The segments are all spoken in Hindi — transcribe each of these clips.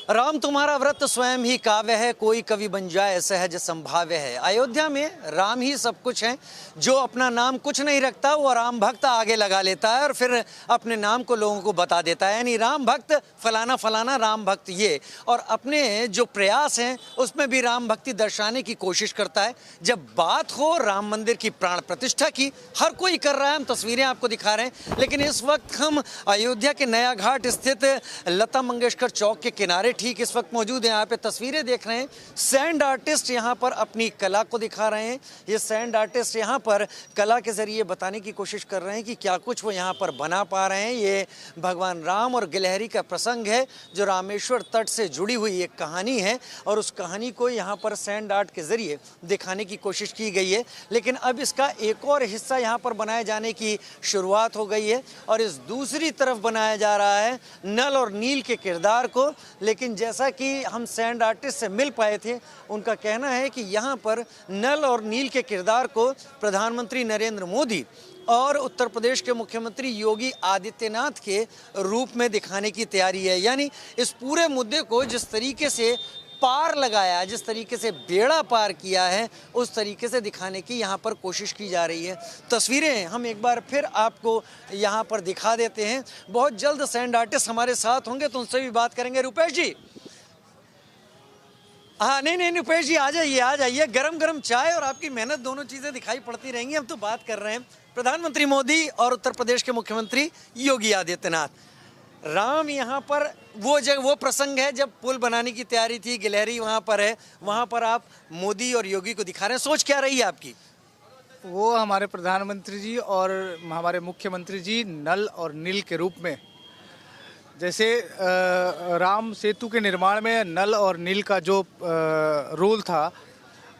राम तुम्हारा व्रत स्वयं ही काव्य है, कोई कवि बन जाए सहज संभाव्य है। अयोध्या में राम ही सब कुछ है। जो अपना नाम कुछ नहीं रखता वो राम भक्त आगे लगा लेता है और फिर अपने नाम को लोगों को बता देता है, यानी राम भक्त फलाना फलाना राम भक्त ये, और अपने जो प्रयास हैं उसमें भी राम भक्ति दर्शाने की कोशिश करता है। जब बात हो राम मंदिर की प्राण प्रतिष्ठा की, हर कोई कर रहा है, हम तस्वीरें आपको दिखा रहे हैं। लेकिन इस वक्त हम अयोध्या के नया घाट स्थित लता मंगेशकर चौक के किनारे ठीक इस वक्त मौजूद हैं। यहाँ पे तस्वीरें देख रहे हैं, सैंड आर्टिस्ट यहाँ पर अपनी कला को दिखा रहे हैं। ये सैंड आर्टिस्ट यहाँ पर कला के जरिए बताने की कोशिश कर रहे हैं कि क्या कुछ वो यहाँ पर बना पा रहे हैं। ये भगवान राम और गिलहरी का प्रसंग है जो रामेश्वर तट से जुड़ी हुई एक कहानी है और उस कहानी को यहाँ पर सैंड आर्ट के जरिए दिखाने की कोशिश की गई है। लेकिन अब इसका एक और हिस्सा यहाँ पर बनाए जाने की शुरुआत हो गई है और इस दूसरी तरफ बनाया जा रहा है नल और नील के किरदार को। लेकिन जैसा कि हम सैंड आर्टिस्ट से मिल पाए थे, उनका कहना है कि यहाँ पर नल और नील के किरदार को प्रधानमंत्री नरेंद्र मोदी और उत्तर प्रदेश के मुख्यमंत्री योगी आदित्यनाथ के रूप में दिखाने की तैयारी है। यानी इस पूरे मुद्दे को जिस तरीके से पार लगाया, जिस तरीके से बेड़ा पार किया है, उस तरीके से दिखाने की यहाँ पर कोशिश की जा रही है। तस्वीरें हम एक बार फिर आपको यहाँ पर दिखा देते हैं। बहुत जल्द सैंड आर्टिस्ट हमारे साथ होंगे तो उनसे भी बात करेंगे। रुपेश जी, हाँ नहीं रुपेश जी आ जाइए। गरम गरम चाय और आपकी मेहनत दोनों चीज़ें दिखाई पड़ती रहेंगी। हम तो बात कर रहे हैं प्रधानमंत्री मोदी और उत्तर प्रदेश के मुख्यमंत्री योगी आदित्यनाथ। राम यहाँ पर वो प्रसंग है जब पुल बनाने की तैयारी थी, गिलहरी वहाँ पर है, वहाँ पर आप मोदी और योगी को दिखा रहे हैं। सोच क्या रही है आपकी? वो हमारे प्रधानमंत्री जी और हमारे मुख्यमंत्री जी नल और नील के रूप में, जैसे राम सेतु के निर्माण में नल और नील का जो रोल था,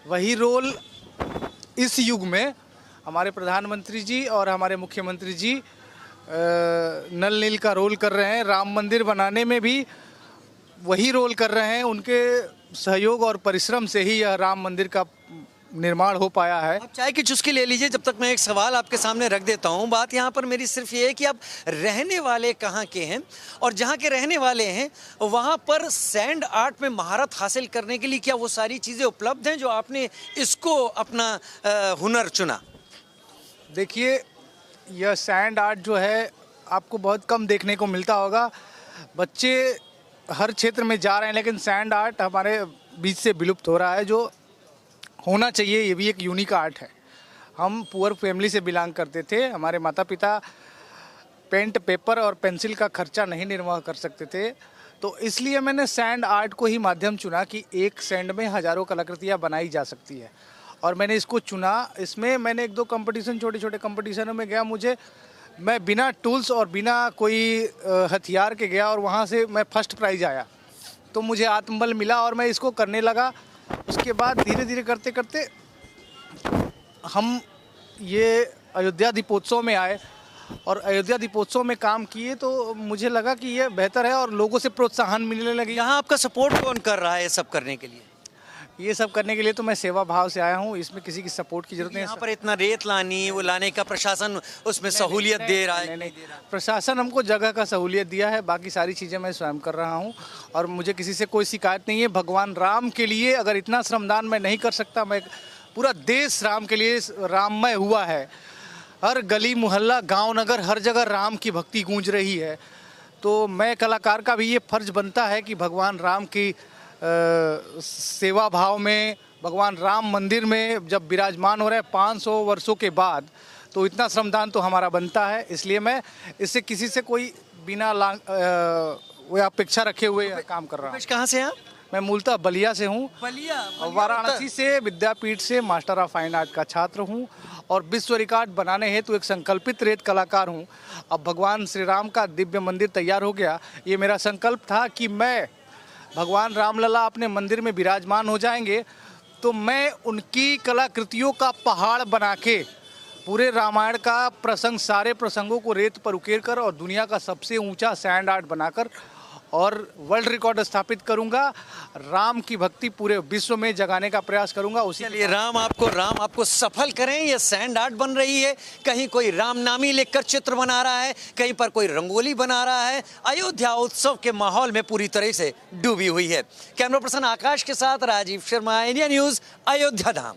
वही रोल इस युग में हमारे प्रधानमंत्री जी और हमारे मुख्यमंत्री जी नल नील का रोल कर रहे हैं। राम मंदिर बनाने में भी वही रोल कर रहे हैं। उनके सहयोग और परिश्रम से ही यह राम मंदिर का निर्माण हो पाया है। आप चाय की चुस्की ले लीजिए जब तक मैं एक सवाल आपके सामने रख देता हूँ। बात यहाँ पर मेरी सिर्फ ये है कि आप रहने वाले कहाँ के हैं और जहाँ के रहने वाले हैं वहाँ पर सैंड आर्ट में महारत हासिल करने के लिए क्या वो सारी चीज़ें उपलब्ध हैं जो आपने इसको अपना हुनर चुना? देखिए, यह सैंड आर्ट जो है आपको बहुत कम देखने को मिलता होगा। बच्चे हर क्षेत्र में जा रहे हैं, लेकिन सैंड आर्ट हमारे बीच से विलुप्त हो रहा है, जो होना चाहिए। ये भी एक यूनिक आर्ट है। हम पुअर फैमिली से बिलोंग करते थे। हमारे माता पिता पेंट, पेपर और पेंसिल का खर्चा नहीं निर्वाह कर सकते थे, तो इसलिए मैंने सैंड आर्ट को ही माध्यम चुना कि एक सैंड में हज़ारों कलाकृतियाँ बनाई जा सकती है और मैंने इसको चुना। इसमें मैंने एक दो कंपटीशन, छोटे छोटे कंपटीशनों में गया। मैं बिना टूल्स और बिना कोई हथियार के गया और वहाँ से मैं फर्स्ट प्राइज़ आया, तो मुझे आत्मबल मिला और मैं इसको करने लगा। उसके बाद धीरे धीरे करते करते हम ये अयोध्या दीपोत्सव में आए और अयोध्या दीपोत्सव में काम किए, तो मुझे लगा कि ये बेहतर है और लोगों से प्रोत्साहन मिलने लगे। यहाँ आपका सपोर्ट कौन कर रहा है ये सब करने के लिए? ये सब करने के लिए तो मैं सेवा भाव से आया हूँ, इसमें किसी की सपोर्ट की जरूरत नहीं है। यहाँ पर इतना रेत वो लाने का प्रशासन उसमें सहूलियत दे रहा है? नहीं, प्रशासन हमको जगह का सहूलियत दिया है, बाकी सारी चीज़ें मैं स्वयं कर रहा हूँ और मुझे किसी से कोई शिकायत नहीं है। भगवान राम के लिए अगर इतना श्रमदान मैं नहीं कर सकता, मैं पूरा देश राम के लिए राममय हुआ है। हर गली मोहल्ला, गाँव नगर, हर जगह राम की भक्ति गूंज रही है, तो मैं कलाकार का भी ये फर्ज बनता है कि भगवान राम की सेवा भाव में, भगवान राम मंदिर में जब विराजमान हो रहे हैं 500 वर्षों के बाद, तो इतना श्रमदान तो हमारा बनता है। इसलिए मैं इससे किसी से कोई बिना वो अपेक्षा रखे हुए काम कर रहा हूँ। कहाँ से हैं? मैं मूलतः बलिया से हूँ। बलिया वाराणसी से विद्यापीठ से मास्टर ऑफ फाइन आर्ट का छात्र हूँ और विश्व रिकॉर्ड बनाने हेतु एक संकल्पित रेत कलाकार हूँ। अब भगवान श्री राम का दिव्य मंदिर तैयार हो गया। ये मेरा संकल्प था कि मैं भगवान रामलला अपने मंदिर में विराजमान हो जाएंगे तो मैं उनकी कलाकृतियों का पहाड़ बना के पूरे रामायण का प्रसंग, सारे प्रसंगों को रेत पर उकेर कर और दुनिया का सबसे ऊंचा सैंड आर्ट बनाकर और वर्ल्ड रिकॉर्ड स्थापित करूंगा। राम की भक्ति पूरे विश्व में जगाने का प्रयास करूंगा। उसी चलिए, राम आपको सफल करें। ये सैंड आर्ट बन रही है, कहीं कोई रामनामी लिखकर चित्र बना रहा है, कहीं पर कोई रंगोली बना रहा है। अयोध्या उत्सव के माहौल में पूरी तरह से डूबी हुई है। कैमरा पर्सन आकाश के साथ राजीव शर्मा, इंडिया न्यूज, अयोध्या धाम।